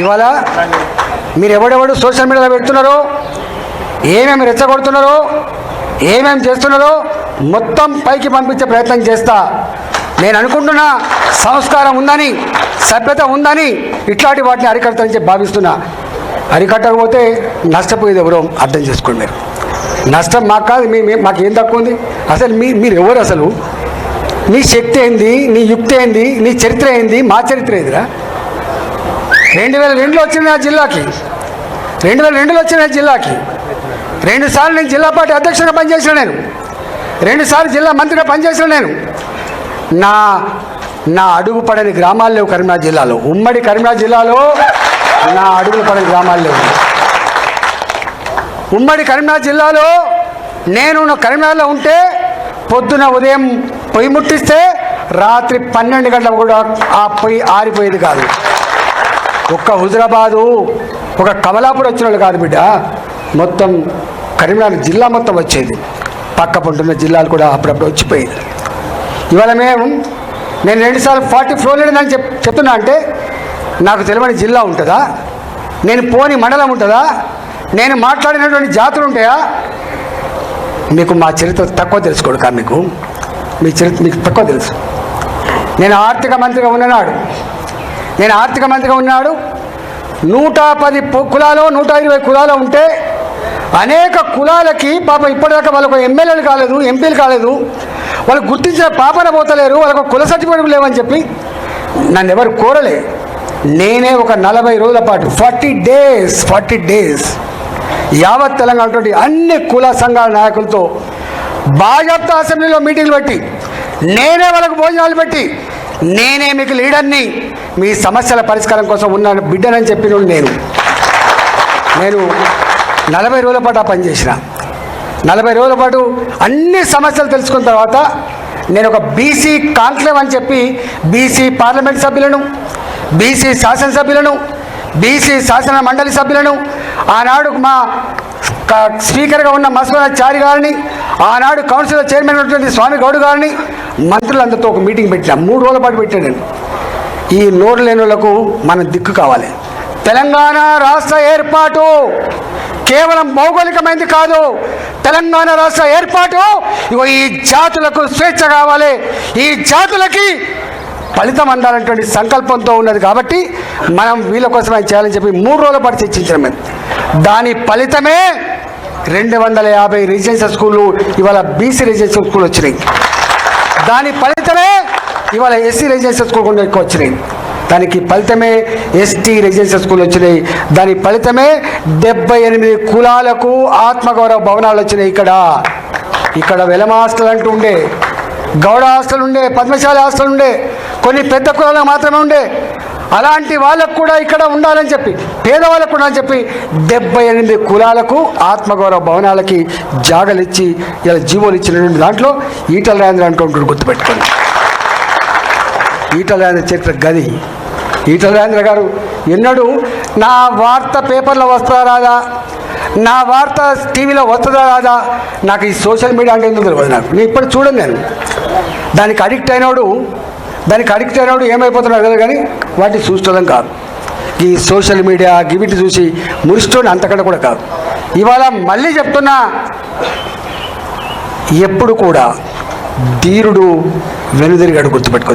ఇవాళ మీరు ఎవడెవడు సోషల్ మీడియాలో పెడుతున్నారో, ఏమేమి రెచ్చగొడుతున్నారో, ఏమేమి చేస్తున్నారో మొత్తం పైకి పంపించే ప్రయత్నం చేస్తా. నేను అనుకుంటున్నా సంస్కారం ఉందని, సభ్యత ఉందని ఇట్లాంటి వాటిని అరికడతానని చెప్పి భావిస్తున్నా. అరికట్టకపోతే నష్టపోయేది ఎవరో అర్థం చేసుకోండి. మీరు నష్టం మాకు కాదు, మాకేం తక్కువ ఉంది? అసలు మీరు ఎవరు? అసలు నీ శక్తి ఏంది, నీ యుక్తి ఏంది, నీ చరిత్ర ఏంది, మా చరిత్ర ఏందిరా? 2002లో వచ్చిన నా జిల్లాకి, 2002లో వచ్చిన జిల్లాకి 2 సార్లు నేను జిల్లా పార్టీ అధ్యక్షుడిగా పనిచేసిన, నేను 2 సార్లు జిల్లా మంత్రిగా పనిచేసిన. నేను నా అడుగు పడని గ్రామాలు లేవు కరీంనగర్ జిల్లాలో. ఉమ్మడి కరీంనగర్ జిల్లాలో నా అడుగులు పడని గ్రామాలు లేవు. ఉమ్మడి కరీంనగర్ జిల్లాలో నేను కరీంనగర్లో ఉంటే పొద్దున ఉదయం పొయ్యి ముట్టిస్తే రాత్రి 12 గంటలకు కూడా ఆ పొయ్యి ఆరిపోయేది కాదు. ఒక్క హుజరాబాదు, ఒక కమలాపూర్ వచ్చిన వాళ్ళు కాదు బిడ్డ, మొత్తం కరీంనగర్ జిల్లా మొత్తం వచ్చేది. పక్క పంటున్న జిల్లాలు కూడా అప్పుడప్పుడు వచ్చిపోయేది. ఇవాళ నేను 2 సార్లు 40 ఫ్లోర్ లేదని చెప్తున్నా అంటే నాకు తెలియని జిల్లా ఉంటుందా? నేను పోని మండలం ఉంటుందా? నేను మాట్లాడినటువంటి జాతులు ఉంటాయా? మీకు మా చరిత్ర తక్కువ తెలుసుకోడు. మీ చరిత్ర మీకు తక్కువ తెలుసు. నేను ఆర్థిక మంత్రిగా ఉన్నాడు 110 కులాలు 120 కులాలు ఉంటే అనేక కులాలకి పాపం ఇప్పటిదాకా వాళ్ళకు ఎమ్మెల్యేలు కాలేదు, ఎంపీలు కాలేదు, వాళ్ళు గుర్తించిన పాపన పోతలేరు, వాళ్ళకు కుల సర్టిఫికేట్ లేవని చెప్పి నన్ను ఎవరు కోరలే. నేనే ఒక 40 రోజుల పాటు 40 డేస్ యావత్ తెలంగాణ అన్ని కుల సంఘాల నాయకులతో బాజాప్తా అసెంబ్లీలో మీటింగ్లు పెట్టి, నేనే వాళ్ళకు భోజనాలు పెట్టి, నేనే మీకు లీడర్ని, మీ సమస్యల పరిష్కారం కోసం ఉన్న బిడ్డనని చెప్పిన నేను 40 రోజుల పాటు ఆ పనిచేసిన. 40 రోజుల పాటు అన్ని సమస్యలు తెలుసుకున్న తర్వాత నేను ఒక బీసీ కాన్క్లేవ్ అని చెప్పి బీసీ పార్లమెంట్ సభ్యులను, బీసీ శాసనసభ్యులను, బీసీ శాసన మండలి సభ్యులను, ఆనాడు మా స్పీకర్గా ఉన్న మసూనాచారి గారిని, ఆనాడు కౌన్సిల్ చైర్మన్ ఉన్నటువంటి స్వామి గౌడ్ గారిని, మంత్రులందరితో ఒక మీటింగ్ పెట్టిన. 3 రోజుల పాటు పెట్టాను నేను. ఈ నోరు లేని వాళ్ళకు మనం దిక్కు కావాలి. తెలంగాణ రాష్ట్ర ఏర్పాటు కేవలం భౌగోళికమైనది కాదు. తెలంగాణ రాష్ట్ర ఏర్పాటు ఈ జాతులకు స్వేచ్ఛ కావాలి, ఈ జాతులకి ఫలితం అందాలనేటువంటి సంకల్పంతో ఉన్నది. కాబట్టి మనం వీళ్ళ కోసమే చేయాలని చెప్పి 3 రోజుల పాటు చర్చించాం మేము. దాని ఫలితమే 250 రెసిడెన్షియల్ స్కూళ్ళు ఇవాళ బీసీ రెసిడెన్షియల్ స్కూల్ వచ్చినాయి. దాని ఫలితమే ఇవాళ ఎస్సీ రెసిడెన్షియల్ స్కూల్ కూడా ఎక్కువ వచ్చినాయి. దానికి ఫలితమే ఎస్టీ రెసిడెన్షియల్ స్కూల్ వచ్చినాయి. దాని ఫలితమే 78 కులాలకు ఆత్మగౌరవ భవనాలు వచ్చినాయి. ఇక్కడ వెలమ హాస్టల్ అంటూ ఉండే, గౌడ హాస్టల్ ఉండే, పద్మశాలి హాస్టల్ ఉండే, కొన్ని పెద్ద కులాలకు మాత్రమే ఉండే. అలాంటి వాళ్ళకు కూడా ఇక్కడ ఉండాలని చెప్పి, పేదవాళ్ళకు ఉండాలని చెప్పి 78 కులాలకు ఆత్మగౌరవ భవనాలకి జాగలు ఇచ్చి ఇలా జీవోలు ఇచ్చినటువంటి దాంట్లో ఈటల రాజేంద్ర అనుకుంటూ గుర్తుపెట్టుకోండి. ఈటల రాజేంద్ర చరిత్ర గది. ఈటల రాజేంద్ర గారు ఎన్నడూ నా వార్త పేపర్లో వస్తుందా రాదా, నా వార్త టీవీలో వస్తుందా రాదా, నాకు ఈ సోషల్ మీడియా అంటే ఎందుకు తెలియదు. నేను ఇప్పుడు చూడండి, నేను దానికి అడిక్ట్ అయినోడు ఏమైపోతున్నాడు కదా, కానీ వాటిని చూసుకోవడం కాదు. ఈ సోషల్ మీడియా గివిటి చూసి మురిస్తోని అంతకంటే కూడా కాదు. ఇవాళ మళ్ళీ చెప్తున్నా, ఎప్పుడు కూడా ధీరుడు వెనుదిరిగాడు గుర్తుపెట్టుకో.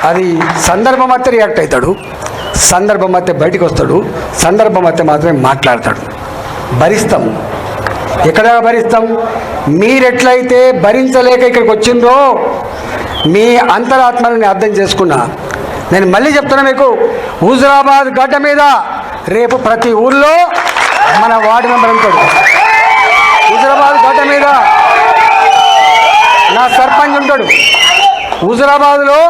అది సందర్భం అయితే రియాక్ట్ అవుతాడు, సందర్భం అయితే బయటికి వస్తాడు, సందర్భం అయితే మాత్రమే మాట్లాడతాడు. భరిస్తాం. ఎక్కడ భరిస్తాం? మీరెట్లయితే భరించలేక ఇక్కడికి వచ్చిందో మీ అంతరాత్మని అర్థం చేసుకున్నా. నేను మళ్ళీ చెప్తున్నా మీకు, హుజరాబాద్ గడ్డ మీద రేపు ప్రతి ఊళ్ళో మన వార్డు మెంబర్ ఉంటాడు. హుజరాబాద్ గడ్డ మీద నా సర్పంచ్ ఉంటాడు హుజరాబాద్లో.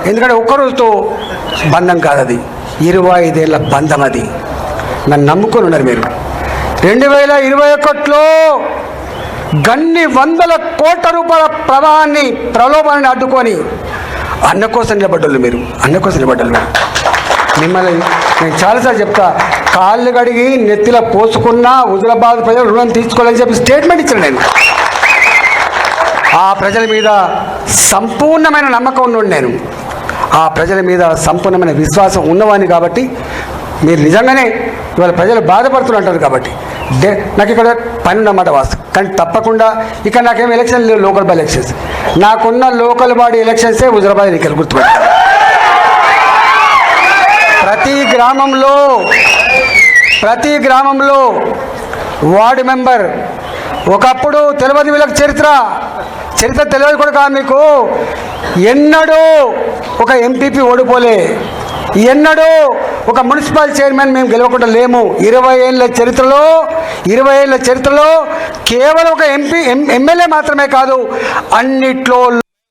ఎందుకంటే ఒక్కరోజుతో బంధం కాదు, అది 25 ఏళ్ళ బంధం. అది నన్ను నమ్ముకొని ఉన్నారు మీరు. 2021లో గన్ని 100 కోట్ల రూపాయల ప్రలోభాన్ని అడ్డుకొని అన్న కోసం నిలబడ్డోళ్ళు మీరు. మిమ్మల్ని నేను చాలాసార్లు చెప్తా, కాళ్ళు కడిగి నెత్తిలో పోసుకున్న హుజరాబాద్ ప్రజలు రుణం తీసుకోవాలని చెప్పి స్టేట్మెంట్ ఇచ్చాను నేను. ఆ ప్రజల మీద సంపూర్ణమైన నమ్మకం ఉన్నాను నేను. ఆ ప్రజల మీద సంపూర్ణమైన విశ్వాసం ఉన్నవాడిని కాబట్టి మీరు నిజంగానే ఇవాళ ప్రజలు బాధపడుతున్నారు కాబట్టి నాకు ఇక్కడ పని ఉన్నమాట వాస్తవం. కానీ తప్పకుండా ఇక్కడ నాకేం ఎలక్షన్ లేవు, లోకల్ బాడీ ఎలక్షన్స్. నాకున్న లోకల్ బాడీ ఎలక్షన్సే హుజరాబాద్ ఎన్నికలు గుర్తుపెట్టాను. ప్రతి గ్రామంలో వార్డు మెంబర్, ఒకప్పుడు తెలియదు వీళ్ళకి చరిత్ర తెలియదు కూడా కాదు మీకు. ఎన్నడూ ఒక ఎంపీపీ ఓడిపోలే, ఎన్నడూ ఒక మున్సిపల్ చైర్మన్ మేము గెలవకుండా లేము. 20 ఏళ్ళ చరిత్రలో కేవలం ఒక ఎమ్మెల్యే మాత్రమే కాదు, అన్నిట్లో